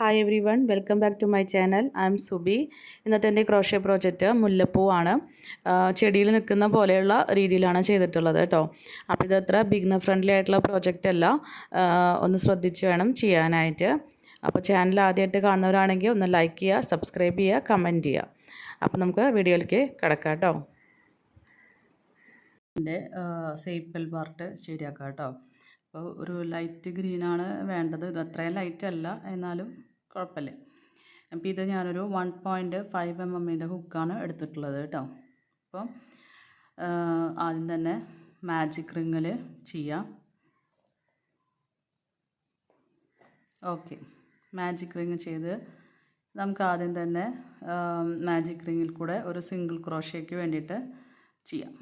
Hi everyone, welcome back to my channel. I'm Subi. ഇന്നത്തെ എൻ്റെ crochet project മുല്ലപ്പൂവാണ്. ചെടിയിൽ നിൽക്കുന്ന പോലെയുള്ള രീതിയിലാണ് ചെയ്തിട്ടുള്ളത് കേട്ടോ. അപ്പോൾ ഇതത്ര ബിഗിനർ ഫ്രണ്ട്ലി ആയിട്ടുള്ള പ്രോജക്റ്റ് അല്ല, ഒന്ന് ശ്രദ്ധിച്ച് വേണം ചെയ്യാനായിട്ട്. അപ്പോൾ ചാനൽ ആദ്യമായിട്ട് കാണുന്നവരാണെങ്കിൽ ഒന്ന് ലൈക്ക് ചെയ്യുക, സബ്സ്ക്രൈബ് ചെയ്യുക, കമൻറ്റ് ചെയ്യുക. അപ്പോൾ നമുക്ക് വീഡിയോയിലേക്ക് കിടക്കാം കേട്ടോ. എൻ്റെ സേപ്പൽ പാർട്ട് ശരിയാക്കാം കേട്ടോ. അപ്പോൾ ഒരു ലൈറ്റ് ഗ്രീനാണ് വേണ്ടത്. ഇത് അത്രയും ലൈറ്റ് അല്ല, എന്നാലും കുഴപ്പമില്ല. അപ്പോൾ ഇത് ഞാനൊരു 1.5 mm ഹുക്കാണ് എടുത്തിട്ടുള്ളത് കേട്ടോ. അപ്പോൾ ആദ്യം തന്നെ മാജിക് റിങ്ങിൽ ചെയ്യാം. ഓക്കെ, മാജിക് റിങ് ചെയ്ത് നമുക്ക് ആദ്യം തന്നെ മാജിക് റിങ്ങിൽ കൂടെ ഒരു സിംഗിൾ ക്രോഷ്യയ്ക്ക് വേണ്ടിയിട്ട് ചെയ്യാം.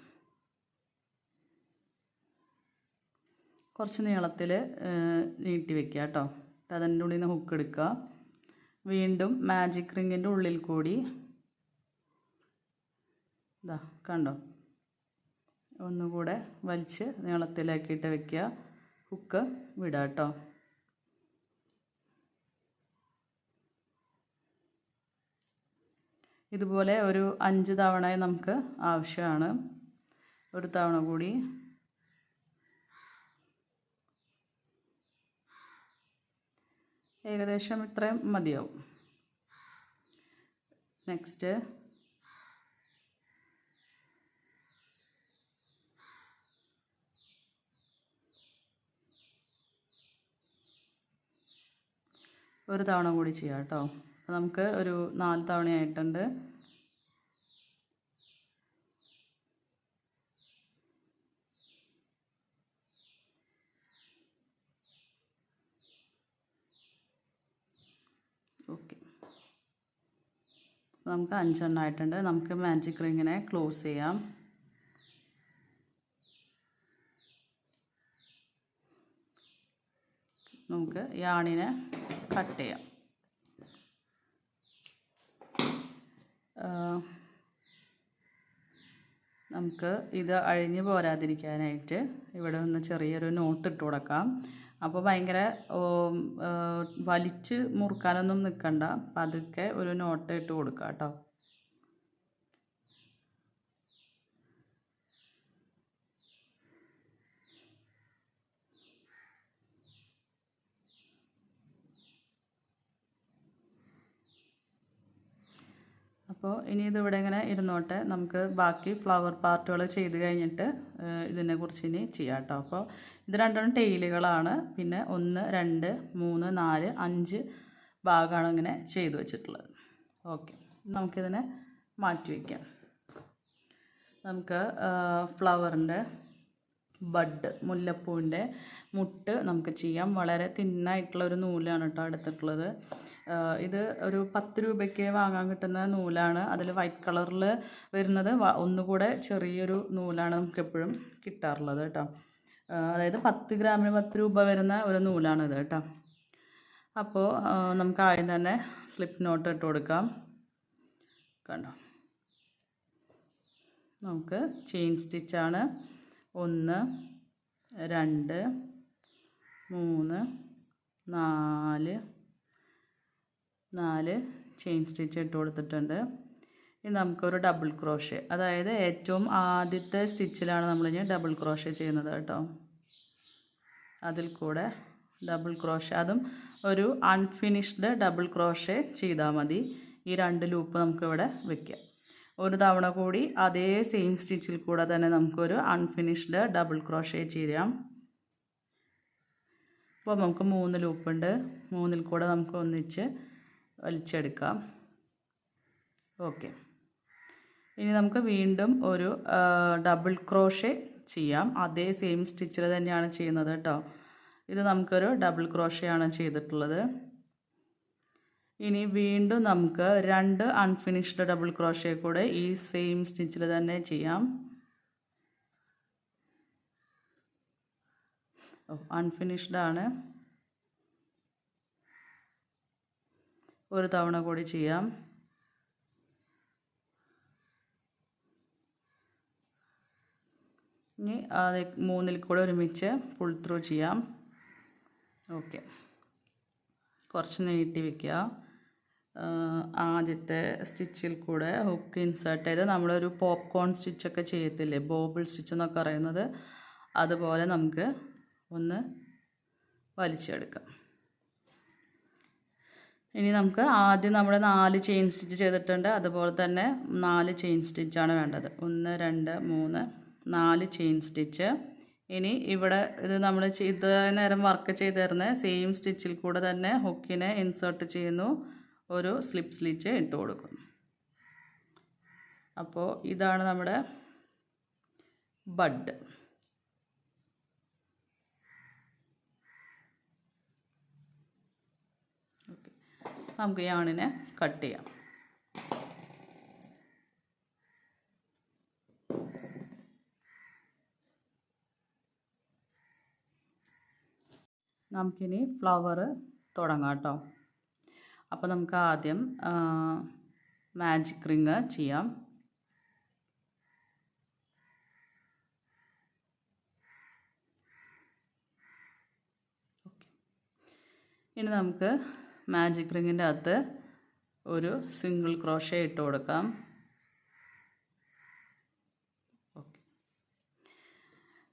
കുറച്ച് നീളത്തിൽ നീട്ടി വെക്കുക കേട്ടോ. അതിൻ്റെ ഉള്ളിൽ നിന്ന് ഹുക്ക് എടുക്കുക. വീണ്ടും മാജിക് റിങ്ങിൻ്റെ ഉള്ളിൽ കൂടി ഇതാ കണ്ടോ, ഒന്നുകൂടെ വലിച്ച് നീളത്തിലാക്കിയിട്ട് വെക്കുക. ഹുക്ക് വിടുക കേട്ടോ. ഇതുപോലെ ഒരു 5 തവണ നമുക്ക് ആവശ്യമാണ്. ഒരു തവണ കൂടി ഏകദേശം ഇത്രയും മതിയാവും. നെക്സ്റ്റ് ഒരു തവണ കൂടി ചെയ്യാം കേട്ടോ. അപ്പോൾ നമുക്ക് ഒരു 4 തവണയായിട്ടുണ്ട്. ഓക്കെ, നമുക്ക് 5 എണ്ണം ആയിട്ടുണ്ട്. നമുക്ക് മാജിക് റിങ്ങിനെ ക്ലോസ് ചെയ്യാം. നമുക്ക് യാണിനെ കട്ട് ചെയ്യാം. നമുക്ക് ഇത് അഴിഞ്ഞു പോരാതിരിക്കാനായിട്ട് ഇവിടെ ഒന്ന് ചെറിയൊരു നോട്ട് ഇട്ട് കൊടുക്കാം. അപ്പോൾ ഭയങ്കര വലിച്ച് മുറുക്കാനൊന്നും നിൽക്കണ്ട, പതുക്കെ ഒരു നോട്ട് ഇട്ട് കൊടുക്കുക കേട്ടോ. അപ്പോൾ ഇനി ഇതിവിടെ ഇങ്ങനെ ഇരുന്നോട്ടെ. നമുക്ക് ബാക്കി ഫ്ലവർ പാർട്ടുകൾ ചെയ്ത് കഴിഞ്ഞിട്ട് ഇതിനെക്കുറിച്ച് ഇനി ചെയ്യാം കേട്ടോ. അപ്പോൾ ഇത് രണ്ടെണ്ണം ടെയിലുകളാണ്. പിന്നെ 1, 2, 3, 4, 5 ഭാഗമാണ് ഇങ്ങനെ ചെയ്ത് വെച്ചിട്ടുള്ളത്. ഓക്കെ, നമുക്കിതിനെ മാറ്റി വയ്ക്കാം. നമുക്ക് ഫ്ലവറിൻ്റെ ബഡ്, മുല്ലപ്പൂവിൻ്റെ മുട്ട് നമുക്ക് ചെയ്യാം. വളരെ തിന്നായിട്ടുള്ളൊരു നൂലാണ് കേട്ടോ എടുത്തിട്ടുള്ളത്. ഇത് ഒരു 10 രൂപയ്ക്ക് വാങ്ങാൻ കിട്ടുന്ന നൂലാണ്. അതിൽ വൈറ്റ് കളറിൽ വരുന്നത് ഒന്നുകൂടെ ചെറിയൊരു നൂലാണ് നമുക്ക് എപ്പോഴും കിട്ടാറുള്ളത് കേട്ടോ. അതായത് 10 ഗ്രാമിന് 10 രൂപ വരുന്ന ഒരു നൂലാണിത് കേട്ടോ. അപ്പോൾ നമുക്ക് ആദ്യം തന്നെ സ്ലിപ്പ് നോട്ട് ഇട്ട് കൊടുക്കാം. കണ്ടോ, നമുക്ക് ചെയിൻ സ്റ്റിച്ചാണ്. 1, 2, 3, 4 ചെയിൻ സ്റ്റിച്ച് ഇട്ട് കൊടുത്തിട്ടുണ്ട്. ഇനി നമുക്കൊരു ഡബിൾ ക്രോഷ്യ, അതായത് ഏറ്റവും ആദ്യത്തെ സ്റ്റിച്ചിലാണ് നമ്മളിനി ഡബിൾ ക്രോഷ്യ ചെയ്യുന്നത് കേട്ടോ. അതിൽ കൂടെ ഡബിൾ ക്രോഷ്യ, അതും ഒരു അൺഫിനിഷ്ഡ് ഡബിൾ ക്രോഷ്യ ചെയ്താൽ മതി. ഈ 2 ലൂപ്പ് നമുക്കിവിടെ വയ്ക്കാം. ഒരു തവണ കൂടി അതേ സെയിം സ്റ്റിച്ചിൽ കൂടെ തന്നെ നമുക്കൊരു അൺഫിനിഷ്ഡ് ഡബിൾ ക്രോഷ്യ ചെയ്യാം. അപ്പോൾ നമുക്ക് 3 ലൂപ്പുണ്ട്. 3ൽ കൂടെ നമുക്ക് ഒന്നിച്ച് വലിച്ചെടുക്കാം. ഓക്കെ, ഇനി നമുക്ക് വീണ്ടും ഒരു ഡബിൾ ക്രോഷ്യ ചെയ്യാം. അതേ സെയിം സ്റ്റിച്ചിൽ തന്നെയാണ് ചെയ്യുന്നത് കേട്ടോ. ഇത് നമുക്കൊരു ഡബിൾ ക്രോഷ്യയാണ് ചെയ്തിട്ടുള്ളത്. ഇനി വീണ്ടും നമുക്ക് 2 അൺഫിനിഷ്ഡ് ഡബിൾ ക്രോഷ്യ കൂടെ ഈ സെയിം സ്റ്റിച്ചിൽ തന്നെ ചെയ്യാം. അൺഫിനിഷ്ഡ് ആണ്. ഒരു തവണ കൂടി ചെയ്യാം. ഇനി 3ൽ കൂടെ ഒരുമിച്ച് പുൾ ത്രൂ ചെയ്യാം. ഓക്കെ, കുറച്ച് നീട്ടി വയ്ക്കുക. ആദ്യത്തെ സ്റ്റിച്ചിൽ കൂടെ ഹുക്ക് ഇൻസേർട്ട് ചെയ്ത് നമ്മളൊരു പോപ്കോൺ സ്റ്റിച്ചൊക്കെ ചെയ്യത്തില്ലേ, ബോബിൾ സ്റ്റിച്ച് എന്നൊക്കെ പറയുന്നത്, അതുപോലെ നമുക്ക് ഒന്ന് വലിച്ചെടുക്കാം. ഇനി നമുക്ക് ആദ്യം നമ്മൾ 4 ചെയിൻ സ്റ്റിച്ച് ചെയ്തിട്ടുണ്ട്, അതുപോലെ തന്നെ 4 ചെയിൻ സ്റ്റിച്ചാണ് വേണ്ടത്. 1 2 3 4 ചെയിൻ സ്റ്റിച്ച്. ഇനി ഇവിടെ ഇത് നമ്മൾ നേരം വർക്ക് ചെയ്ത് തരുന്ന സെയിം സ്റ്റിച്ചിൽ കൂടെ തന്നെ ഹുക്കിനെ ഇൻസേർട്ട് ചെയ്യുന്നു, ഒരു സ്ലിപ്പ് സ്റ്റിച്ച് ഇട്ട് കൊടുക്കുന്നു. അപ്പോൾ ഇതാണ് നമ്മുടെ ബഡ്. ഓക്കെ, നമുക്ക് യാണിനെ കട്ട് ചെയ്യാം. നമുക്കിനി ഫ്ലവർ തുടങ്ങാം കേട്ടോ. അപ്പോൾ നമുക്ക് ആദ്യം മാജിക് റിങ് ചെയ്യാം. ഓക്കെ, ഇനി നമുക്ക് മാജിക് റിങ്ങിൻ്റെ അകത്ത് ഒരു സിംഗിൾ ക്രോഷേ ഇട്ട് കൊടുക്കാം. ഓക്കെ,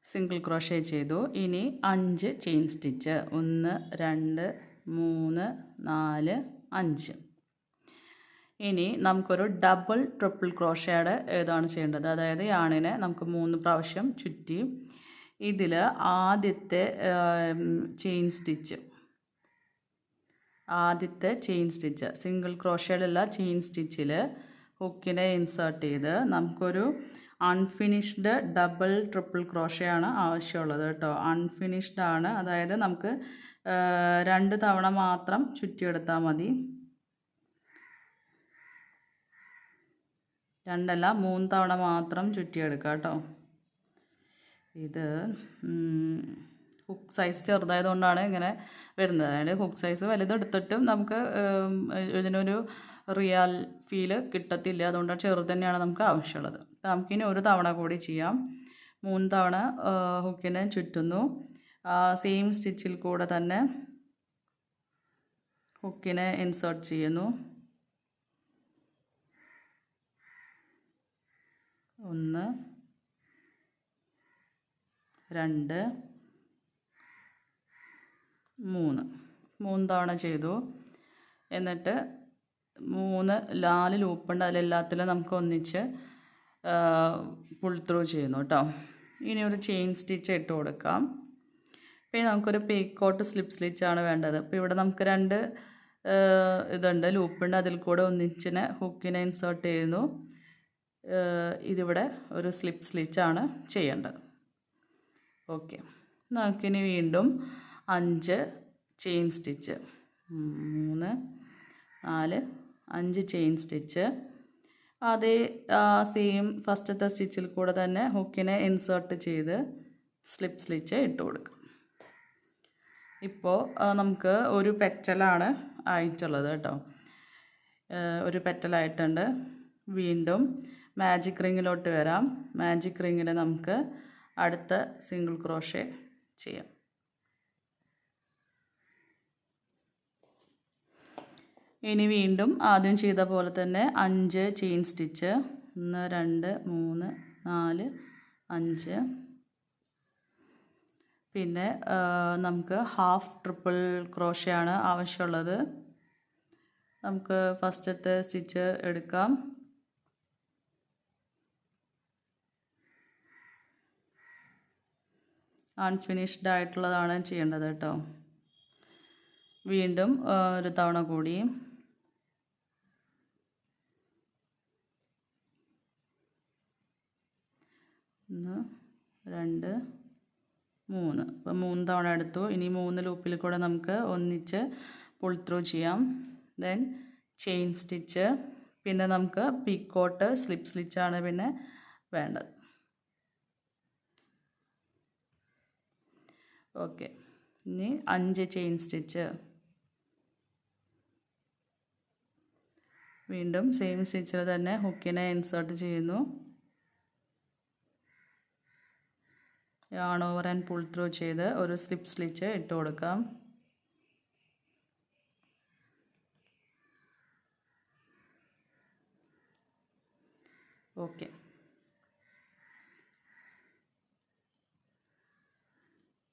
സിംഗിൾ ക്രോഷേ ചെയ്തു. ഇനി 5 ചെയിൻ സ്റ്റിച്ച്. 1 2 3 4 5. ഇനി നമുക്കൊരു ഡബിൾ ട്രിപ്പിൾ ക്രോഷയുടെ ഏതാണ് ചെയ്യേണ്ടത്, അതായത് യാണിനെ നമുക്ക് 3 പ്രാവശ്യം ചുറ്റി ഇതിൽ ആദ്യത്തെ ചെയിൻ സ്റ്റിച്ച് സിംഗിൾ ക്രോഷയിലുള്ള ചെയിൻ സ്റ്റിച്ചിൽ ഹുക്കിനെ ഇൻസേർട്ട് ചെയ്ത് നമുക്കൊരു അൺഫിനിഷ്ഡ് ഡബിൾ ട്രിപ്പിൾ ക്രോഷയാണ് ആവശ്യമുള്ളത് കേട്ടോ. അൺഫിനിഷ്ഡ് ആണ്, അതായത് നമുക്ക് 2 തവണ മാത്രം ചുറ്റിയെടുത്താൽ മതി. 2 അല്ല 3 തവണ മാത്രം ചുറ്റിയെടുക്കുക കേട്ടോ. ഇത് ഹുക്ക് സൈസ് ചെറുതായതുകൊണ്ടാണ് ഇങ്ങനെ വരുന്നത്. അതായത് ഹുക്ക് സൈസ് വലുതെടുത്തിട്ടും നമുക്ക് ഇതിനൊരു റിയൽ ഫീല് കിട്ടത്തില്ല, അതുകൊണ്ടാണ് ചെറുത് തന്നെയാണ് നമുക്ക് ആവശ്യമുള്ളത്. അപ്പോൾ നമുക്കിനി ഒരു തവണ കൂടി ചെയ്യാം. 3 തവണ ഹുക്കിനെ ചുറ്റുന്നു. സെയിം സ്റ്റിച്ചിൽ കൂടെ തന്നെ ഹുക്കിനെ ഇൻസേർട്ട് ചെയ്യുന്നു. 1 2 3 തവണ ചെയ്തു. എന്നിട്ട് 4 ലൂപ്പുണ്ട്, അതിലെല്ലാത്തിലും നമുക്ക് ഒന്നിച്ച് പുൾ ത്രൂ ചെയ്യുന്നു കേട്ടോ. ഇനി ഒരു ചെയിൻ സ്റ്റിച്ച് ഇട്ട് കൊടുക്കാം. പിന്നെ നമുക്കൊരു പീക്കോട്ട് സ്ലിപ്പ് സ്റ്റിച്ചാണ് വേണ്ടത്. അപ്പോൾ ഇവിടെ നമുക്ക് 2 ഇതുണ്ട്, ലൂപ്പുണ്ട്, അതിൽ കൂടെ ഒന്നിച്ചിനെ ഹുക്കിനെ ഇൻസേർട്ട് ചെയ്യുന്നു. ഇതിവിടെ ഒരു സ്ലിപ്പ് സ്റ്റിച്ചാണ് ചെയ്യേണ്ടത്. ഓക്കെ, നമുക്കിനി വീണ്ടും 5 ചെയിൻ സ്റ്റിച്ച്. 3 4 5 chain stitch. അതേ സെയിം ഫസ്റ്റത്തെ സ്റ്റിച്ചിൽ കൂടെ തന്നെ ഹുക്കിനെ ഇൻസേർട്ട് ചെയ്ത് സ്ലിപ്പ് സ്റ്റിച്ച് ഇട്ട് കൊടുക്കും. ഇപ്പോൾ നമുക്ക് ഒരു പെറ്റലാണ് ആയിട്ടുള്ളത് കേട്ടോ. ഒരു പെറ്റലായിട്ടുണ്ട്. വീണ്ടും മാജിക് റിങ്ങിലോട്ട് വരാം. മാജിക് റിങ്ങിൽ നമുക്ക് അടുത്ത സിംഗിൾ ക്രോഷേ ചെയ്യാം. ഇനി വീണ്ടും ആദ്യം ചെയ്ത പോലെ തന്നെ 5 ചെയിൻ സ്റ്റിച്ച്. 1 2 3 4 5. പിന്നെ നമുക്ക് ഹാഫ് ട്രിപ്പിൾ ക്രോഷയാണ് ആവശ്യമുള്ളത്. നമുക്ക് ഫസ്റ്റത്തെ സ്റ്റിച്ച് എടുക്കാം. അൺഫിനിഷ്ഡ് ആയിട്ടുള്ളതാണ് ചെയ്യേണ്ടത് കേട്ടോ. വീണ്ടും ഒരു തവണ കൂടി. 1 2 3. അപ്പോൾ 3 തവണ എടുത്തു. ഇനി 3 ലൂപ്പിൽ കൂടെ നമുക്ക് ഒന്നിച്ച് പുൾ ത്രൂ ചെയ്യാം. Then chain stitch. പിന്നെ നമുക്ക് പീക്കോട്ട് സ്ലിപ്പ് സ്റ്റിച്ചാണ് പിന്നെ വേണ്ടത്. ഓക്കെ, ഇനി 5 ചെയിൻ സ്റ്റിച്ച്. വീണ്ടും സെയിം സ്റ്റിച്ചിൽ തന്നെ ഹുക്കിനെ ഇൻസേർട്ട് ചെയ്യുന്നു. Yarn over and pull through ചെയ്ത് ഒരു സ്ലിപ്പ് സ്റ്റിച്ച് ഇട്ട് കൊടുക്കാം. ഓക്കെ.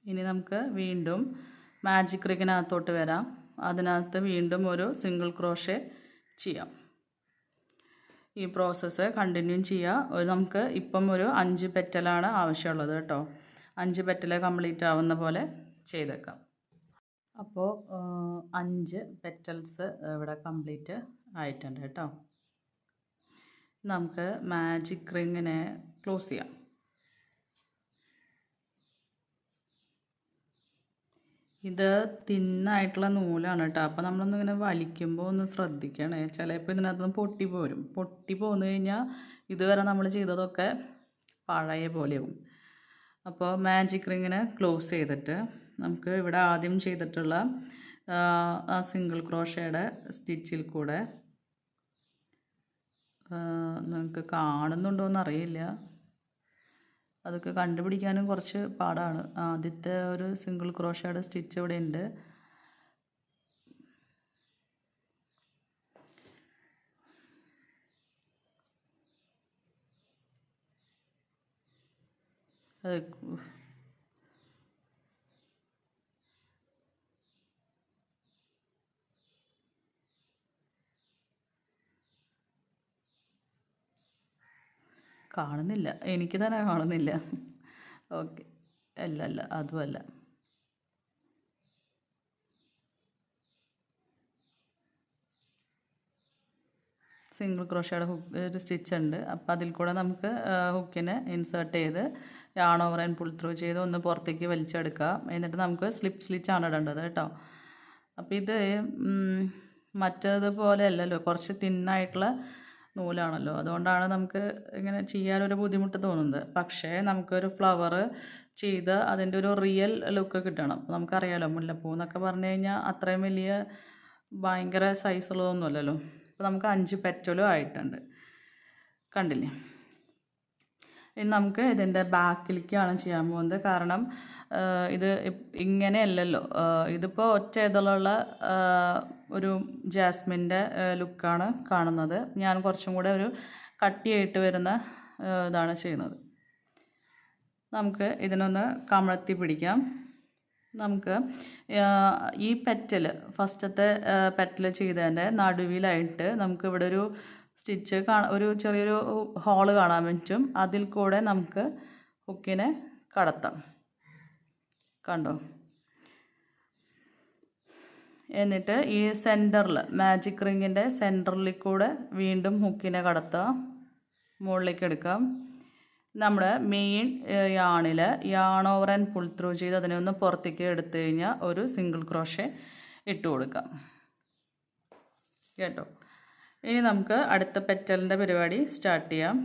ഇനി നമുക്ക് വീണ്ടും മാജിക് റിങ്ങിനകത്തോട്ട് വരാം. അതിനകത്ത് വീണ്ടും ഒരു സിംഗിൾ ക്രോഷേ ചെയ്യാം. ഈ പ്രോസസ്സ് കണ്ടിന്യൂ ചെയ്യുക. നമുക്ക് ഇപ്പം ഒരു 5 പെറ്റലാണ് ആവശ്യമുള്ളത് കേട്ടോ. 5 പെറ്റൽ കംപ്ലീറ്റ് ആവുന്ന പോലെ ചെയ്തേക്കാം. അപ്പോൾ 5 പെറ്റൽസ് ഇവിടെ കംപ്ലീറ്റ് ആയിട്ടുണ്ട് കേട്ടോ. നമുക്ക് മാജിക് റിങ്ങിനെ ക്ലോസ് ചെയ്യാം. ഇത് തിന്നായിട്ടുള്ള നൂലാണ് കേട്ടോ. അപ്പോൾ നമ്മളൊന്നിങ്ങനെ വലിക്കുമ്പോൾ ഒന്ന് ശ്രദ്ധിക്കണേ. ചിലപ്പോൾ ഇതിനകത്തുനിന്ന് പൊട്ടി പോരും. പൊട്ടി പോന്നു കഴിഞ്ഞാൽ ഇതുവരെ നമ്മൾ ചെയ്തതൊക്കെ പഴയ പോലെയാവും. അപ്പോൾ മാജിക് റിങ്ങിനെ ക്ലോസ് ചെയ്തിട്ട് നമുക്ക് ഇവിടെ ആദ്യം ചെയ്തിട്ടുള്ള ആ സിംഗിൾ ക്രോഷയുടെ സ്റ്റിച്ചിൽ കൂടെ നമുക്ക് കാണുന്നുണ്ടോയെന്ന് അറിയില്ല, അതൊക്കെ കണ്ടുപിടിക്കാനും കുറച്ച് പാടാണ്. ആദ്യത്തെ ഒരു സിംഗിൾ ക്രോഷയുടെ സ്റ്റിച്ച് ഇവിടെ ഉണ്ട്. കാണുന്നില്ല, എനിക്ക് തന്നെ കാണുന്നില്ല. ഓക്കെ, അല്ല അതുമല്ല. സിംഗിൾ ക്രോഷയുടെ ഒരു സ്റ്റിച്ച് ഉണ്ട്. അപ്പോൾ അതിൽ കൂടെ നമുക്ക് ഹുക്കിനെ ഇൻസേർട്ട് ചെയ്ത് yarn over and pull through ചെയ്ത് ഒന്ന് പുറത്തേക്ക് വലിച്ചെടുക്കാം. എന്നിട്ട് നമുക്ക് സ്ലിപ്പ് സ്റ്റിച്ചാണ് ഇടേണ്ടത് കേട്ടോ. അപ്പോൾ ഇത് മറ്റേതുപോലെ അല്ലല്ലോ, കുറച്ച് തിന്നായിട്ടുള്ള നൂലാണല്ലോ. അതുകൊണ്ടാണ് നമുക്ക് ഇങ്ങനെ ചെയ്യാനൊരു ബുദ്ധിമുട്ട് തോന്നുന്നത്. പക്ഷേ നമുക്കൊരു ഫ്ലവർ ചെയ്ത് അതിൻ്റെ ഒരു റിയൽ ലുക്ക് കിട്ടണം. അപ്പോൾ നമുക്കറിയാമല്ലോ, മുല്ലപ്പൂ എന്നൊക്കെ പറഞ്ഞു കഴിഞ്ഞാൽ അത്രയും വലിയ ഭയങ്കര സൈസുള്ളതൊന്നും അല്ലല്ലോ. അപ്പോൾ നമുക്ക് 5 പെറ്റലും ആയിട്ടുണ്ട്, കണ്ടില്ലേ. ഇനി നമുക്ക് ഇതിൻ്റെ ബാക്കിലേക്കാണ് ചെയ്യാൻ പോകുന്നത്. കാരണം ഇത് ഇങ്ങനെയല്ലല്ലോ, ഇതിപ്പോൾ ഒറ്റ ഇതിലുള്ള ഒരു ജാസ്മിൻ്റെ ലുക്കാണ് കാണുന്നത്. ഞാൻ കുറച്ചും കൂടെ ഒരു കട്ടിയായിട്ട് വരുന്ന ഇതാണ് ചെയ്യുന്നത്. നമുക്ക് ഇതിനൊന്ന് കമഴ്ത്തി പിടിക്കാം. നമുക്ക് ഈ പെറ്റൽ ഫസ്റ്റത്തെ പെറ്റൽ ചെയ്തതിൻ്റെ നടുവിലായിട്ട് നമുക്ക് ഇവിടെ ഒരു സ്റ്റിച്ച് ഒരു ചെറിയൊരു ഹോള് കാണാൻ പറ്റും. അതിൽ കൂടെ നമുക്ക് ഹുക്കിനെ കടത്താം, കണ്ടോ. എന്നിട്ട് ഈ സെൻറ്ററിൽ മാജിക് റിങ്ങിൻ്റെ സെൻറ്ററിൽ കൂടെ വീണ്ടും ഹുക്കിനെ കടത്താം, മുകളിലേക്ക് എടുക്കാം. നമ്മുടെ മെയിൻ യാണിൽ yarn over and pull through ചെയ്ത് അതിനെ ഒന്ന് പുറത്തേക്ക് എടുത്തു കഴിഞ്ഞാൽ ഒരു സിംഗിൾ ക്രോഷേ ഇട്ട് കൊടുക്കാം കേട്ടോ. ഇനി നമുക്ക് അടുത്ത പെറ്റലിൻ്റെ പരിപാടി സ്റ്റാർട്ട് ചെയ്യാം.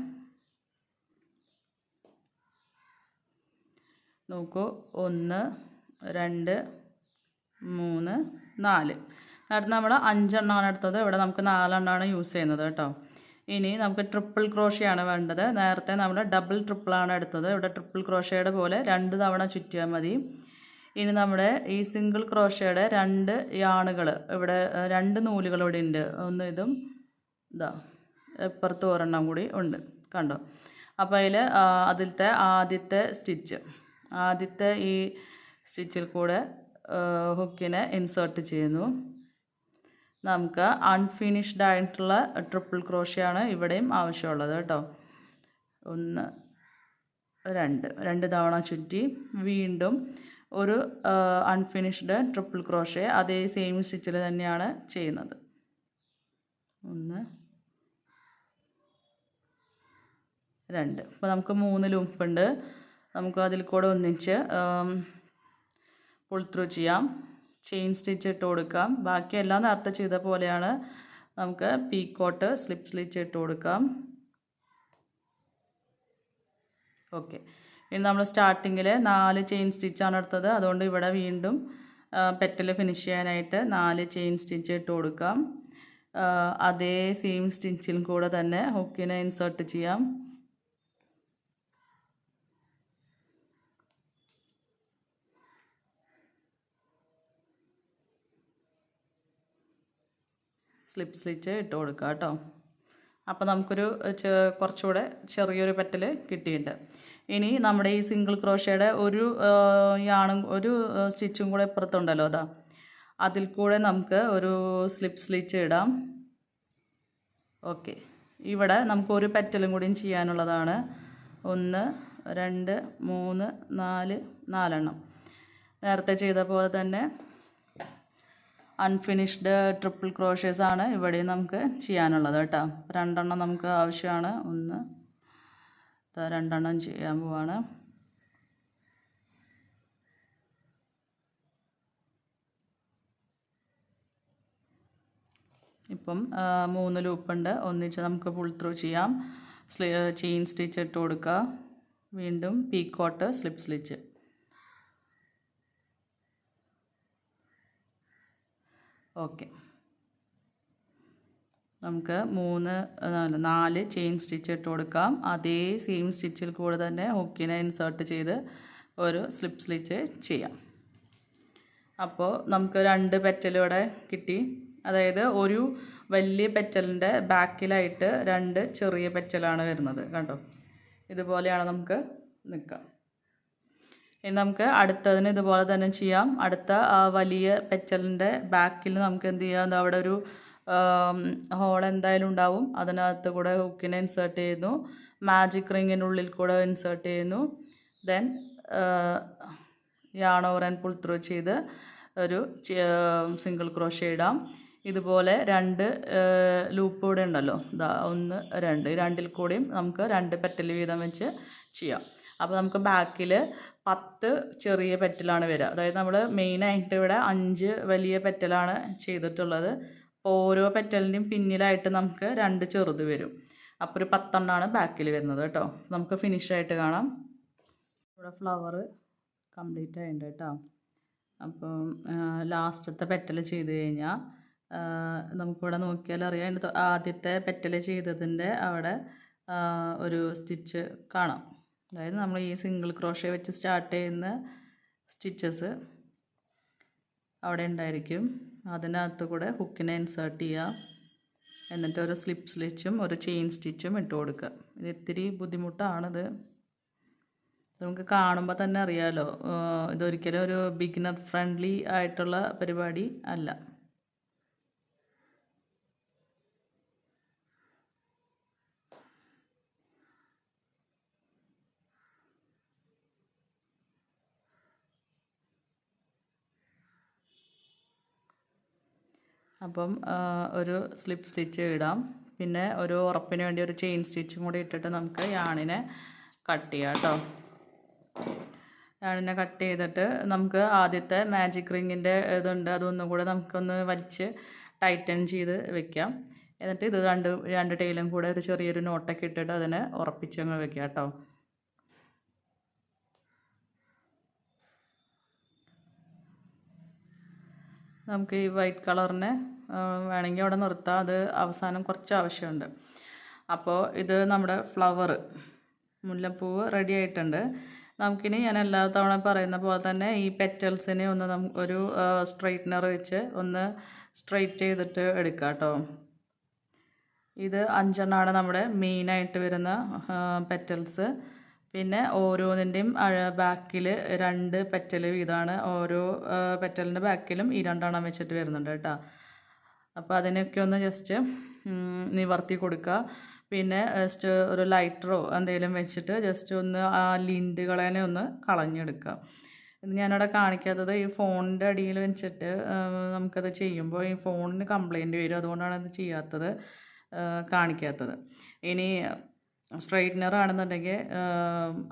നോക്കൂ, 1 2 3 4. നേരത്തെ നമ്മൾ 5 എണ്ണമാണ് എടുത്തത്, ഇവിടെ നമുക്ക് 4 എണ്ണമാണ് യൂസ് ചെയ്യുന്നത് കേട്ടോ. ഇനി നമുക്ക് ട്രിപ്പിൾ ക്രോഷയാണ് വേണ്ടത്. നേരത്തെ നമ്മൾ ഡബിൾ ട്രിപ്പിളാണ് എടുത്തത്, ഇവിടെ ട്രിപ്പിൾ ക്രോഷയുടെ പോലെ 2 തവണ ചുറ്റിയാൽ മതി. ഇനി നമ്മുടെ ഈ സിംഗിൾ ക്രോഷയുടെ 2 യാണുകൾ ഇവിടെ 2 നൂലുകൾ ഇവിടെ ഉണ്ട്. ഒന്ന് ഇതും ഇതാ ഇപ്പുറത്ത് ഒരെണ്ണം കൂടി ഉണ്ട്, കണ്ടോ. അപ്പോൾ അതിലത്തെ ആദ്യത്തെ ഈ സ്റ്റിച്ചിൽ കൂടെ ഹുക്കിനെ ഇൻസേർട്ട് ചെയ്യുന്നു. നമുക്ക് അൺഫിനിഷ്ഡ് ആയിട്ടുള്ള ട്രിപ്പിൾ ക്രോഷയാണ് ഇവിടെയും ആവശ്യമുള്ളത് കേട്ടോ. 1 2 തവണ ചുറ്റി വീണ്ടും ഒരു അൺഫിനിഷ്ഡ് ട്രിപ്പിൾ ക്രോഷേ അതേ സെയിം സ്റ്റിച്ചിൽ തന്നെയാണ് ചെയ്യുന്നത്. 1 2. അപ്പോൾ നമുക്ക് 3 ലൂപ്പുണ്ട്. നമുക്ക് അതിൽ കൂടെ ഒന്നിച്ച് പുൾ ത്രൂ ചെയ്യാം, ചെയിൻ സ്റ്റിച്ച് ഇട്ട് കൊടുക്കാം. ബാക്കിയെല്ലാം നേരത്തെ ചെയ്ത പോലെയാണ്. നമുക്ക് പീക്കോട്ട് സ്ലിപ്പ് സ്റ്റിച്ച് ഇട്ട് കൊടുക്കാം. ഓക്കെ. ഇനി നമ്മൾ സ്റ്റാർട്ടിങ്ങിൽ 4 ചെയിൻ സ്റ്റിച്ചാണ് എടുത്തത്. അതുകൊണ്ട് ഇവിടെ വീണ്ടും പെറ്റൽ ഫിനിഷ് ചെയ്യാനായിട്ട് 4 ചെയിൻ സ്റ്റിച്ച് ഇട്ട് കൊടുക്കാം. അതേ സെയിം സ്റ്റിച്ചിൽ കൂടെ തന്നെ ഹുക്കിനെ ഇൻസേർട്ട് ചെയ്യാം. സ്ലിപ്പ് സ്റ്റിച്ച് ഇട്ട് കൊടുക്കുക കേട്ടോ. അപ്പോൾ നമുക്കൊരു കുറച്ചുകൂടെ ചെറിയൊരു പെറ്റൽ കിട്ടിയിട്ടുണ്ട്. ഇനി നമ്മുടെ ഈ സിംഗിൾ ക്രോഷയുടെ ഒരു യാണും ഒരു സ്റ്റിച്ചും കൂടെ ഇപ്പുറത്തുണ്ടല്ലോ, അതാ അതിൽ കൂടെ നമുക്ക് ഒരു സ്ലിപ്പ് സ്ലിച്ച് ഇടാം. ഓക്കെ, ഇവിടെ നമുക്ക് ഒരു പെറ്റലും കൂടിയും ചെയ്യാനുള്ളതാണ്. 1 2 3 4 4 നേരത്തെ ചെയ്ത പോലെ തന്നെ അൺഫിനിഷ്ഡ് ട്രിപ്പിൾ ക്രോഷേഴ്സ് ആണ് ഇവിടെ നമുക്ക് ചെയ്യാനുള്ളത് കേട്ടോ. 2 നമുക്ക് ആവശ്യമാണ്. 2 ചെയ്യാൻ പോവാണ്. ഇപ്പം 3 ലൂപ്പുണ്ട്. ഒന്നിച്ച് നമുക്ക് പുൾ ത്രൂ ചെയ്യാം. ചെയിൻ സ്റ്റിച്ച് ഇട്ട് കൊടുക്കുക. വീണ്ടും പീക്കോട്ട് സ്ലിപ്പ് സ്ലിച്ച്. ഓക്കെ, നമുക്ക് 4 ചെയിൻ സ്റ്റിച്ച് ഇട്ട് കൊടുക്കാം. അതേ സെയിം സ്റ്റിച്ചിൽ കൂടെ തന്നെ ഹുക്കിനെ ഇൻസേർട്ട് ചെയ്ത് ഒരു സ്ലിപ്പ് സ്ലിച്ച് ചെയ്യാം. അപ്പോൾ നമുക്ക് 2 പെറ്റലിവിടെ കിട്ടി. അതായത് ഒരു വലിയ പെറ്റലിൻ്റെ ബാക്കിലായിട്ട് 2 ചെറിയ പെറ്റലാണ് വരുന്നത്. കണ്ടോ, ഇതുപോലെയാണ് നമുക്ക് നിൽക്കുക. ഇനി നമുക്ക് അടുത്തതിന് ഇതുപോലെ തന്നെ ചെയ്യാം. അടുത്ത ആ വലിയ പെറ്റലിൻ്റെ ബാക്കിൽ നമുക്ക് എന്ത് ചെയ്യാം, അവിടെ ഒരു ഹോൾ എന്തായാലും ഉണ്ടാവും. അതിനകത്ത് കൂടെ ഹുക്കിനെ ഇൻസേർട്ട് ചെയ്യുന്നു. മാജിക് റിങ്ങിനുള്ളിൽ കൂടെ ഇൻസേർട്ട് ചെയ്യുന്നു. Then yarn over and pull through ചെയ്ത് ഒരു സിംഗിൾ ക്രോഷേ ഇടാം. ഇതുപോലെ 2 ലൂപ്പ് കൂടെ ഉണ്ടല്ലോ, 1 2 രണ്ടിൽ കൂടെയും നമുക്ക് 2 പെറ്റൽ വീതം വെച്ച് ചെയ്യാം. അപ്പോൾ നമുക്ക് ബാക്കിൽ 10 ചെറിയ പെറ്റലാണ് വരിക. അതായത് നമ്മൾ മെയിനായിട്ട് ഇവിടെ 5 വലിയ പെറ്റലാണ് ചെയ്തിട്ടുള്ളത്. അപ്പോൾ ഓരോ പെറ്റലിൻ്റെയും പിന്നിലായിട്ട് നമുക്ക് 2 ചെറുത് വരും. അപ്പോൾ ഒരു 10 ബാക്കിൽ വരുന്നത് കേട്ടോ. നമുക്ക് ഫിനിഷായിട്ട് കാണാം. ഇവിടെ ഫ്ലവർ കംപ്ലീറ്റ് ആയിട്ടുണ്ട് കേട്ടോ. അപ്പം ലാസ്റ്റത്തെ പെറ്റൽ ചെയ്ത് കഴിഞ്ഞാൽ നമുക്കിവിടെ നോക്കിയാൽ അറിയാം, ആദ്യത്തെ പെറ്റൽ ചെയ്തതിൻ്റെ അവിടെ ഒരു സ്റ്റിച്ച് കാണാം. അതായത് നമ്മൾ ഈ സിംഗിൾ ക്രോഷേ വെച്ച് സ്റ്റാർട്ട് ചെയ്യുന്ന സ്റ്റിച്ചസ് അവിടെ ഉണ്ടായിരിക്കും. അതിനകത്ത് കൂടെ ഹുക്കിനെ ഇൻസേർട്ട് ചെയ്യുക. എന്നിട്ട് ഒരു സ്ലിപ്പ് സ്ലിച്ചും ഒരു ചെയിൻ സ്റ്റിച്ചും ഇട്ട് കൊടുക്കുക. ഇത് ഇത്തിരി ബുദ്ധിമുട്ടാണിത്. നമുക്ക് കാണുമ്പോൾ തന്നെ അറിയാമല്ലോ, ഇതൊരിക്കലും ഒരു ബിഗിനർ ഫ്രണ്ട്ലി ആയിട്ടുള്ള പരിപാടി അല്ല. അപ്പം ഒരു സ്ലിപ്പ് സ്റ്റിച്ച് ഇടാം. പിന്നെ ഒരു ഉറപ്പിന് വേണ്ടി ഒരു ചെയിൻ സ്റ്റിച്ചും കൂടി ഇട്ടിട്ട് നമുക്ക് യാണിനെ കട്ട് ചെയ്യാം കേട്ടോ. യാണിനെ കട്ട് ചെയ്തിട്ട് നമുക്ക് ആദ്യത്തെ മാജിക് റിങ്ങിൻ്റെ ഇതുണ്ട്, അതൊന്നും കൂടെ നമുക്കൊന്ന് വലിച്ച് ടൈറ്റൻ ചെയ്ത് വെക്കാം. എന്നിട്ട് ഇത് രണ്ട് ടൈലും കൂടെ ഒരു ചെറിയൊരു നോട്ടൊക്കെ ഇട്ടിട്ട് അതിനെ ഉറപ്പിച്ചങ്ങ് വെക്കാം കേട്ടോ. നമുക്ക് ഈ വൈറ്റ് കളറിനെ വേണമെങ്കിൽ അവിടെ നിർത്താം. അത് അവസാനം കുറച്ച് ആവശ്യമുണ്ട്. അപ്പോൾ ഇത് നമ്മുടെ ഫ്ലവർ മുല്ലപ്പൂവ് റെഡി ആയിട്ടുണ്ട്. നമുക്കിനി ഞാൻ എല്ലാ തവണ പറയുന്ന പോലെ തന്നെ ഈ പെറ്റൽസിനെ ഒന്ന് ഒരു സ്ട്രെയിറ്റ്നർ വെച്ച് ഒന്ന് സ്ട്രെയിറ്റ് ചെയ്തിട്ട് എടുക്കാം കേട്ടോ. ഇത് 5 നമ്മുടെ മെയിനായിട്ട് വരുന്ന പെറ്റൽസ്. പിന്നെ ഓരോന്നിൻ്റെയും ബാക്കിൽ 2 പെറ്റൽ വീതമാണ്. ഓരോ പെറ്റലിൻ്റെ ബാക്കിലും ഈ 2 വെച്ചിട്ട് വരുന്നുണ്ട് കേട്ടോ. അപ്പോൾ അതിനൊക്കെ ഒന്ന് ജസ്റ്റ് നിവർത്തി കൊടുക്കുക. പിന്നെ ജസ്റ്റ് ഒരു ലൈറ്ററോ എന്തെങ്കിലും വെച്ചിട്ട് ജസ്റ്റ് ഒന്ന് ആ ലിൻഡുകളെ ഒന്ന് കളഞ്ഞെടുക്കുക. ഇത് ഞാനവിടെ കാണിക്കാത്തത് ഈ ഫോണിൻ്റെ അടിയിൽ വെച്ചിട്ട് നമുക്കത് ചെയ്യുമ്പോൾ ഈ ഫോണിന് കംപ്ലൈൻറ്റ് വരും. അതുകൊണ്ടാണ് അത് ചെയ്യാത്തത്, കാണിക്കാത്തത്. ഇനി സ്ട്രെയിറ്റ്നർ ആണെന്നുണ്ടെങ്കിൽ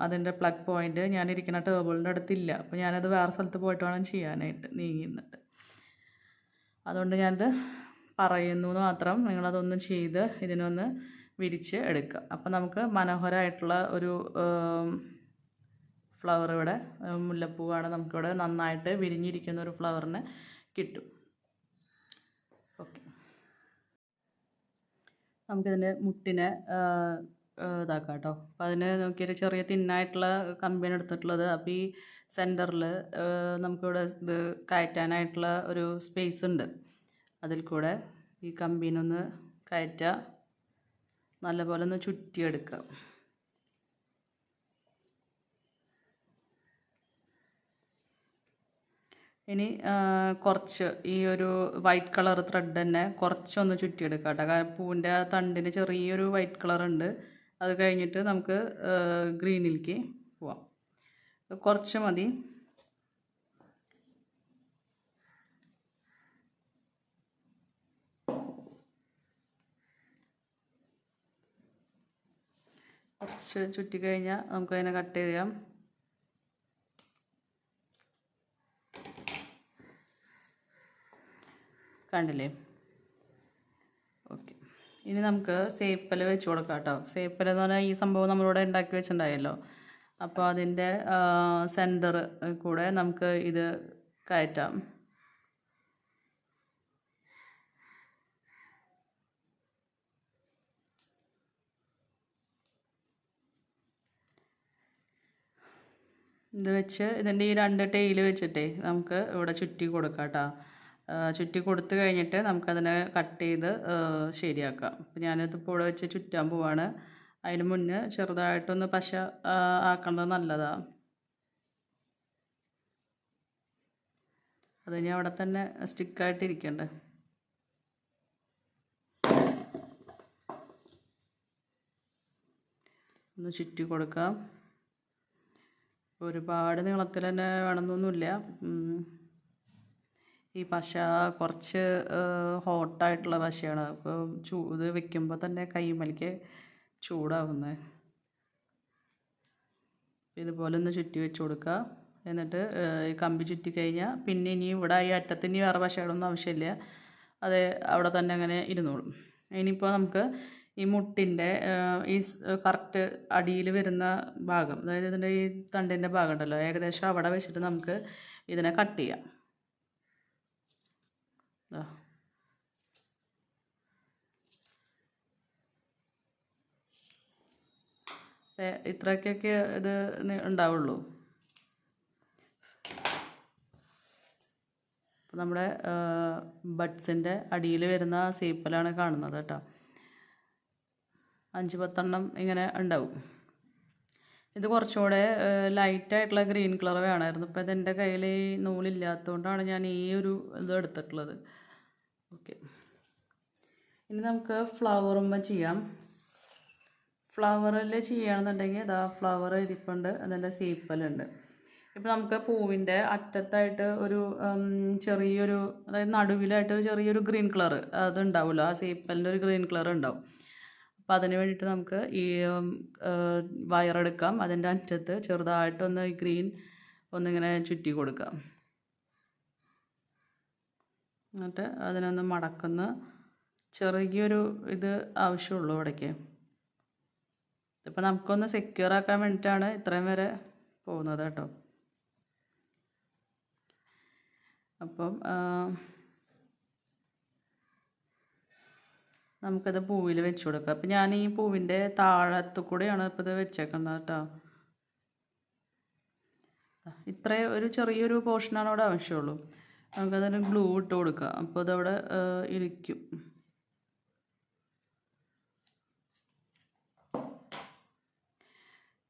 അതിൻ്റെ പ്ലഗ് പോയിൻറ്റ് ഞാനിരിക്കുന്ന ടേബിളിൻ്റെ അടുത്തില്ല. അപ്പോൾ ഞാനത് വേറെ സ്ഥലത്ത് പോയിട്ട് വേണം ചെയ്യാനായിട്ട്, നീങ്ങിയിരുന്നിട്ട്. അതുകൊണ്ട് ഞാനത് പറയുന്നു മാത്രം. നിങ്ങളതൊന്ന് ചെയ്ത് ഇതിനൊന്ന് വിരിച്ച് എടുക്കുക. അപ്പോൾ നമുക്ക് മനോഹരമായിട്ടുള്ള ഒരു ഫ്ലവർ ഇവിടെ മുല്ലപ്പൂവാണ് നമുക്കിവിടെ നന്നായിട്ട് വിരിഞ്ഞിരിക്കുന്ന ഒരു ഫ്ലവറിന് കിട്ടും. ഓക്കെ, നമുക്കിതിൻ്റെ മുട്ടിനെ ഇതാക്കാം കേട്ടോ. അപ്പോൾ അതിന് നോക്കിയൊരു ചെറിയ തിന്നായിട്ടുള്ള കമ്പിയാണ് എടുത്തിട്ടുള്ളത്. അപ്പോൾ ഈ സെൻറ്ററിൽ നമുക്കിവിടെ ഇത് കയറ്റാനായിട്ടുള്ള ഒരു സ്പേസ് ഉണ്ട്. അതിൽ കൂടെ ഈ കമ്പീനൊന്ന് കയറ്റുക. നല്ലപോലെ ഒന്ന് ചുറ്റിയെടുക്കുക. ഇനി കുറച്ച് ഈ ഒരു വൈറ്റ് കളർ ത്രെഡ് തന്നെ കുറച്ചൊന്ന് ചുറ്റിയെടുക്കുക കേട്ടോ. കാരണം പൂവിൻ്റെ ആ തണ്ടിന് ചെറിയൊരു വൈറ്റ് കളർ ഉണ്ട്. അത് കഴിഞ്ഞിട്ട് നമുക്ക് ഗ്രീനിലേക്ക് പോവാം. കുറച്ച് മതി. കുറച്ച് ചുറ്റി കഴിഞ്ഞാൽ നമുക്കതിനെ കട്ട് ചെയ്യാം. കണ്ടില്ലേ? ഓക്കെ. ഇനി നമുക്ക് സേപ്പൽ വെച്ച് കൊടുക്കാം കേട്ടോ. സേപ്പൽ എന്ന് പറഞ്ഞാൽ ഈ സംഭവം നമ്മളിവിടെ ഉണ്ടാക്കി വെച്ചിട്ടുണ്ടായല്ലോ. അപ്പോൾ അതിൻ്റെ സെൻറ്റർ കൂടെ നമുക്ക് ഇത് കയറ്റാം. ഇത് വെച്ച് ഇതിൻ്റെ ഈ 2 ടെയിൽ വെച്ചിട്ടേ നമുക്ക് ഇവിടെ ചുറ്റി കൊടുക്കാം കേട്ടോ. ചുറ്റി കൊടുത്തു കഴിഞ്ഞിട്ട് നമുക്കതിനെ കട്ട് ചെയ്ത് ശരിയാക്കാം. അപ്പോൾ ഞാനിതിപ്പോൾ ഇവിടെ വെച്ച് ചുറ്റാൻ പോവാണ്. അതിന് മുന്നേ ചെറുതായിട്ടൊന്ന് പശ ആക്കുന്നത് നല്ലതാണ്. അതിന് അവിടെ തന്നെ സ്റ്റിക്കായിട്ടിരിക്കണ്ടേ. ഒന്ന് ചുറ്റി കൊടുക്കാം. ഒരുപാട് നീളത്തിൽ തന്നെ വേണമെന്നൊന്നുമില്ല. ഈ പശ കുറച്ച് ഹോട്ടായിട്ടുള്ള പശയാണ്. അപ്പോൾ ഇത് വെക്കുമ്പോൾ തന്നെ കൈമേലേക്ക് ചൂടാവുന്നത്. ഇതുപോലെ ഒന്ന് ചുറ്റി വെച്ച് കൊടുക്കുക. എന്നിട്ട് ഈ കമ്പി ചുറ്റി കഴിഞ്ഞാൽ പിന്നെ ഇനി ഇവിടെ ഈ അറ്റത്ത് ഇനി വേറെ പശകളൊന്നും ആവശ്യമില്ല. അത് അവിടെ തന്നെ അങ്ങനെ ഇരുന്നോളും. ഇനിയിപ്പോൾ നമുക്ക് ഈ മുട്ടിൻ്റെ ഈ കറക്റ്റ് അടിയിൽ വരുന്ന ഭാഗം, അതായത് ഇതിൻ്റെ ഈ തണ്ടിൻ്റെ ഭാഗം ഉണ്ടല്ലോ, ഏകദേശം അവിടെ വെച്ചിട്ട് നമുക്ക് ഇതിനെ കട്ട് ചെയ്യാം. ഇത്രയൊക്കെ ഇത് ഉണ്ടാവുള്ളൂ. അപ്പോൾ നമ്മുടെ ബഡ്സിൻ്റെ അടിയിൽ വരുന്ന സേപ്പലാണ് കാണുന്നത് കേട്ടോ. 5-10 എണ്ണം ഇങ്ങനെ ഉണ്ടാവും. ഇത് കുറച്ചുകൂടെ ലൈറ്റായിട്ടുള്ള ഗ്രീൻ കളർ വേണമായിരുന്നു. ഇപ്പോൾ ഇതെൻ്റെ കയ്യിൽ നൂലില്ലാത്തതുകൊണ്ടാണ് ഞാൻ ഈ ഒരു ഇത് എടുത്തിട്ടുള്ളത്. ഓക്കെ. ഇനി നമുക്ക് ഫ്ലവറുമ്മ ചെയ്യാം. ഫ്ലവറിൽ ചെയ്യുകയാണെന്നുണ്ടെങ്കിൽ ഇതാ ഫ്ലവർ ഇരിപ്പുണ്ട്, അതിൻ്റെ സേപ്പലുണ്ട്. ഇപ്പോൾ നമുക്ക് പൂവിൻ്റെ അറ്റത്തായിട്ട് ഒരു ചെറിയൊരു, അതായത് നടുവിലായിട്ട് ഒരു ചെറിയൊരു ഗ്രീൻ കളർ അതുണ്ടാവുമല്ലോ, ആ സേപ്പലിൻ്റെ ഒരു ഗ്രീൻ കളർ ഉണ്ടാവും. അപ്പോൾ അതിന് വേണ്ടിയിട്ട് നമുക്ക് ഈ വയറെടുക്കാം. അതിൻ്റെ അറ്റത്ത് ചെറുതായിട്ടൊന്ന് ഈ ഗ്രീൻ ഒന്നിങ്ങനെ ചുറ്റി കൊടുക്കാം. എന്നിട്ട് അതിനൊന്ന് മടക്കുന്ന ചെറിയൊരു ഇത് ആവശ്യമുള്ളൂ ഇവിടേക്ക്. ഇതിപ്പോൾ നമുക്കൊന്ന് സെക്യൂർ ആക്കാൻ വേണ്ടിയിട്ടാണ് ഇത്രയും വരെ പോകുന്നത് കേട്ടോ. അപ്പം നമുക്കത് പൂവിൽ വെച്ച് കൊടുക്കാം. അപ്പം ഞാൻ ഈ പൂവിൻ്റെ താഴത്തു കൂടെയാണ് ഇപ്പോൾ ഇത് വെച്ചേക്കുന്നത് കേട്ടോ. ഇത്രയും ഒരു ചെറിയൊരു പോർഷനാണ് അവിടെ ആവശ്യമുള്ളൂ. നമുക്കതിന് ഗ്ലൂ ഇട്ട് കൊടുക്കാം. അപ്പോൾ അതവിടെ ഇരിക്കും.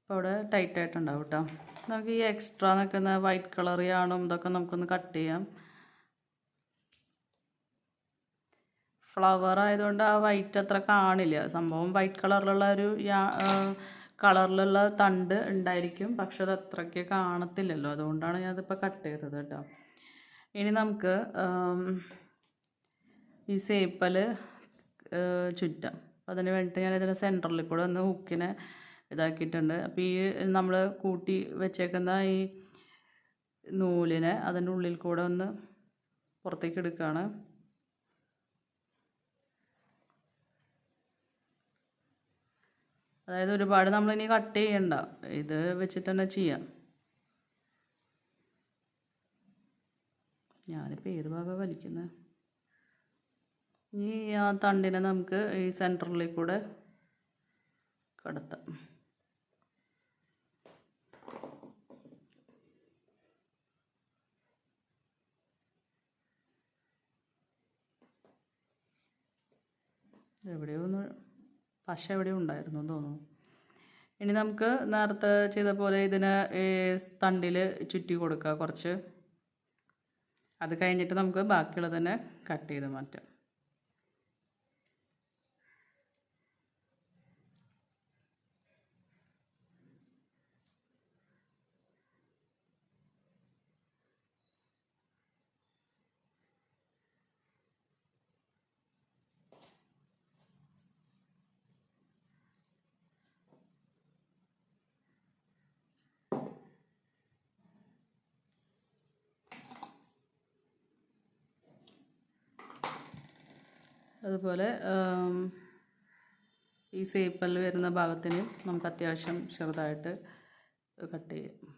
അപ്പോൾ അവിടെ ടൈറ്റായിട്ടുണ്ടാവും കേട്ടോ. നമുക്ക് ഈ എക്സ്ട്രാ നിൽക്കുന്ന വൈറ്റ് കളർ യാണും ഇതൊക്കെ നമുക്കൊന്ന് കട്ട് ചെയ്യാം. ഫ്ലവർ ആയതുകൊണ്ട് ആ വൈറ്റ് അത്ര കാണില്ല. സംഭവം വൈറ്റ് കളറിലുള്ള ഒരു കളറിലുള്ള തണ്ട് ഉണ്ടായിരിക്കും, പക്ഷെ അത് അത്രയ്ക്ക് കാണത്തില്ലല്ലോ. അതുകൊണ്ടാണ് ഞാനതിപ്പോൾ കട്ട് ചെയ്തത് കേട്ടോ. ഇനി നമുക്ക് ഈ സേപ്പൽ ചുറ്റാം. അതിന് വേണ്ടിയിട്ട് ഞാനിതിൻ്റെ സെൻറ്ററിൽ കൂടെ ഒന്ന് ഹുക്കിനെ ഇതാക്കിയിട്ടുണ്ട്. അപ്പോൾ ഈ നമ്മൾ കൂട്ടി വെച്ചേക്കുന്ന ഈ നൂലിനെ അതിൻ്റെ ഉള്ളിൽ കൂടെ ഒന്ന് പുറത്തേക്ക് എടുക്കുകയാണ്. അതായത് ഒരുപാട് നമ്മളിനി കട്ട് ചെയ്യണ്ട, ഇത് വെച്ചിട്ട് തന്നെ ചെയ്യാം. ഞാനിപ്പോൾ ഏത് ഭാഗമാണ് വലിക്കുന്നത്? ഇനി ആ തണ്ടിനെ നമുക്ക് ഈ സെൻറ്ററിലേക്ക് കൂടെ കടത്താം. എവിടെയോ ഒന്ന് പശ എവിടെയും ഉണ്ടായിരുന്നു എന്ന് തോന്നുന്നു. ഇനി നമുക്ക് നേരത്തെ ചെയ്ത പോലെ ഇതിനെ തണ്ടിൽ ചുറ്റി കൊടുക്കുക കുറച്ച്. അത് കഴിഞ്ഞിട്ട് നമുക്ക് ബാക്കിയുള്ളതിനെ കട്ട് ചെയ്ത് മാറ്റാം. അതുപോലെ ഈ സേപ്പൽ വരുന്ന ഭാഗത്തിന് നമുക്ക് അത്യാവശ്യം ചെറുതായിട്ട് കട്ട് ചെയ്യാം.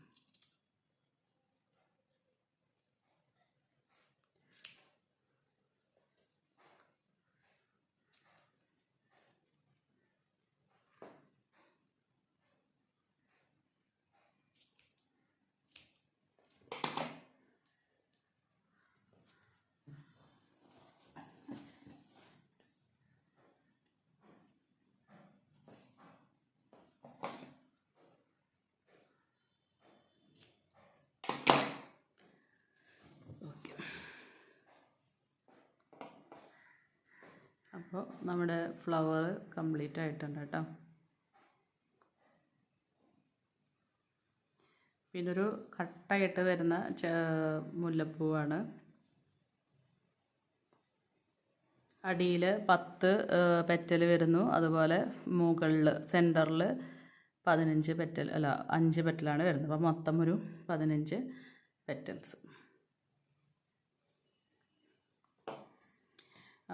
അപ്പോൾ നമ്മുടെ ഫ്ലവർ കംപ്ലീറ്റ് ആയിട്ടുണ്ട് കേട്ടോ. പിന്നൊരു കട്ടായിട്ട് വരുന്ന മുല്ലപ്പൂവാണ്. അടിയിൽ 10 പെറ്റൽ വരുന്നു. അതുപോലെ മുകളിൽ സെൻറ്ററിൽ 15 പെറ്റൽ 5 പെറ്റലാണ് വരുന്നത്. അപ്പോൾ മൊത്തം ഒരു 15 പെറ്റൽസ്.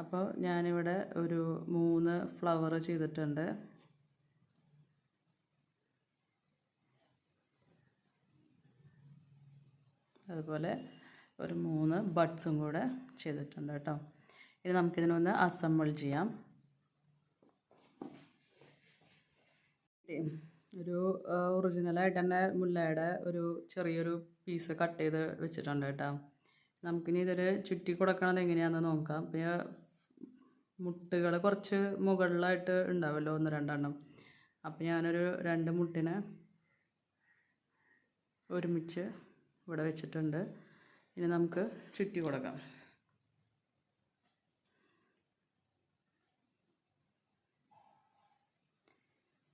അപ്പോൾ ഞാനിവിടെ ഒരു 3 ഫ്ലവർ ചെയ്തിട്ടുണ്ട്. അതുപോലെ ഒരു 3 ബഡ്സും കൂടെ ചെയ്തിട്ടുണ്ട് കേട്ടോ. ഇനി നമുക്കിതിനൊന്ന് അസംബിൾ ചെയ്യാം. ഒരു ഒറിജിനലായിട്ട് തന്നെ മുല്ലയുടെ ഒരു ചെറിയൊരു പീസ് കട്ട് ചെയ്ത് വെച്ചിട്ടുണ്ട് കേട്ടോ. നമുക്കിനി ഇതിൽ ചുറ്റി കൊടുക്കണത് എങ്ങനെയാണെന്ന് നോക്കാം. പിന്നെ മുട്ടുകൾ കുറച്ച് മുകളിലായിട്ട് ഉണ്ടാവുമല്ലോ 1-2 എണ്ണം. അപ്പോൾ ഞാനൊരു 2 മുട്ടിനെ ഒരുമിച്ച് ഇവിടെ വെച്ചിട്ടുണ്ട്. ഇനി നമുക്ക് ചുറ്റി കൊടുക്കാം.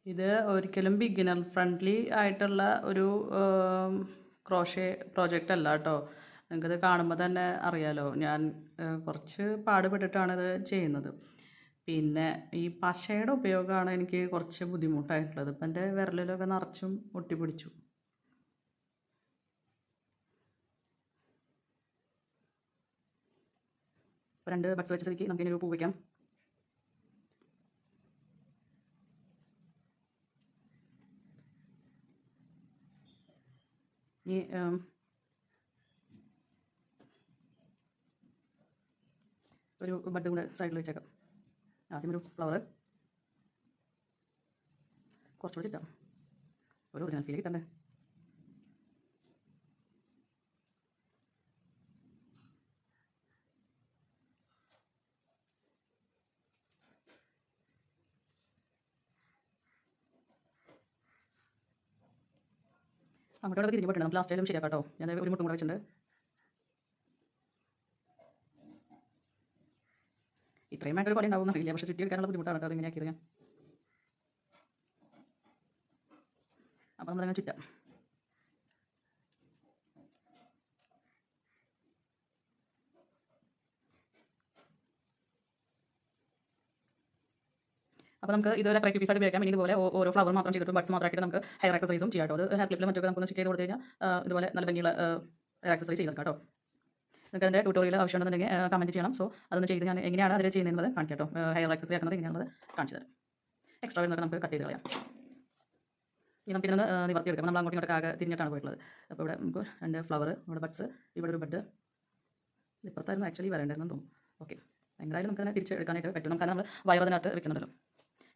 ഇത് ഒരിക്കലും ബിഗിനർ ഫ്രണ്ട്ലി ആയിട്ടുള്ള ഒരു ക്രോഷേ പ്രോജക്റ്റ് അല്ല കേട്ടോ. നിങ്ങൾക്കത് കാണുമ്പോൾ തന്നെ അറിയാലോ, ഞാൻ കുറച്ച് പാടുപെട്ടിട്ടാണ് ഇത് ചെയ്യുന്നത്. പിന്നെ ഈ പശയുടെ ഉപയോഗമാണ് എനിക്ക് കുറച്ച് ബുദ്ധിമുട്ടായിട്ടുള്ളത്. ഇപ്പം എൻ്റെ വിരലിലൊക്കെ നിറച്ചും ഒട്ടിപ്പിടിച്ചു. ഇപ്പോൾ 2 ബഡ്സ് വെച്ച സ്ഥിതിക്ക് നമുക്കിനി ഒരു പൂ വയ്ക്കാം. ഈ ഒരു ബഡ് കൂടെ സൈഡിൽ വെച്ചേക്കാം. ആദ്യം ഒരു ഫ്ലവർ കുറച്ചുകൂടി ചിട്ടാം. ഒരു ഒറിജിനൽ ഫീൽ കിട്ടണ്ടേ. അങ്ങോട്ടോടെ തിരിഞ്ഞ് പോയിട്ടുണ്ട്. നമുക്ക് ലാസ്റ്റ് ആയാലും ശരിയാക്കാം കേട്ടോ. ഞാൻ ഒരു മുട്ടും കൂടെ വെച്ചിട്ടുണ്ട്. ഇത്രയും ആയിട്ടൊരു പോലെ ഉണ്ടാവും എന്നറിയില്ല. പക്ഷേ ചുറ്റി എടുക്കാനുള്ള ബുദ്ധിമുട്ടാണ് കേട്ടോ. അതിങ്ങനെയാക്കിയത് ഞാൻ. അപ്പോൾ നമ്മളങ്ങനെ ചുറ്റാം. അപ്പോൾ നമുക്ക് ഇതൊരു അട്രാക്റ്റീവ് പീസായിട്ട് ഉപയോഗിക്കാം. ഇനി ഇതുപോലെ ഓരോ ഫ്ലവർ മാത്രം ചെയ്തിട്ട് ബഡ്സ് മാത്രമായിട്ട് നമുക്ക് ഹെയർ ആക്സസറീസും ചെയ്യാം കേട്ടോ. അത് ഹെയർ ക്ലിപ്പിൽ മറ്റൊക്കെ നമുക്ക് സ്റ്റിക്ക് ചെയ്ത് കൊടുത്തു കഴിഞ്ഞാൽ ഇതുപോലെ നല്ല ഭംഗിയുള്ള ഹെയർ ആക്സസറി ചെയ്തെടുക്കാം കേട്ടോ. നിങ്ങൾക്ക് അതിൻ്റെ ട്യൂട്ടോറിയൽ ആവശ്യമുണ്ടെന്നുണ്ടെങ്കിൽ കമൻറ്റ് ചെയ്യണം. സോ അതൊന്ന് ചെയ്ത് ഞാൻ എങ്ങനെയാണ് അതിൽ ചെയ്യുന്നത് കാണിക്കാം കേട്ടോ. ഹെയർ ആക്സസറി ആക്കുന്നത് എങ്ങനെയാണത് കാണിച്ചു തരാം. എക്സ്ട്രാ വരുന്നതൊക്കെ നമുക്ക് കട്ട് ചെയ്ത് കളയാം. ഇനി നമുക്ക് ഇതിനൊന്ന് നിവർത്തിയെടുക്കാം. നമ്മൾ അങ്ങോട്ടും ഇങ്ങോട്ടൊക്കെ ആകെ തിരിഞ്ഞിട്ടാണ് പോയിട്ടുള്ളത്. അപ്പോൾ ഇവിടെ നമുക്ക് 2 ഫ്ലവർ, ഇവിടെ ബഡ്സ്, ഇവിടെ ഒരു ബഡ്. ഇപ്പുറത്തായിരുന്നു ആക്ച്വലി വരേണ്ടതെന്ന് തോന്നുന്നു. ഓക്കെ, എന്തായാലും നമുക്ക് തന്നെ തിരിച്ചെടുക്കാനായിട്ട് പറ്റും. നമുക്ക് നമ്മൾ വയറതിനകത്ത് വെക്കുന്നുണ്ടല്ലോ.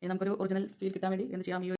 ഇനി നമുക്കൊരു ഒറിജിനൽ ഫീൽ കിട്ടാൻ വേണ്ടി എന്ത് ചെയ്യാം, ഈ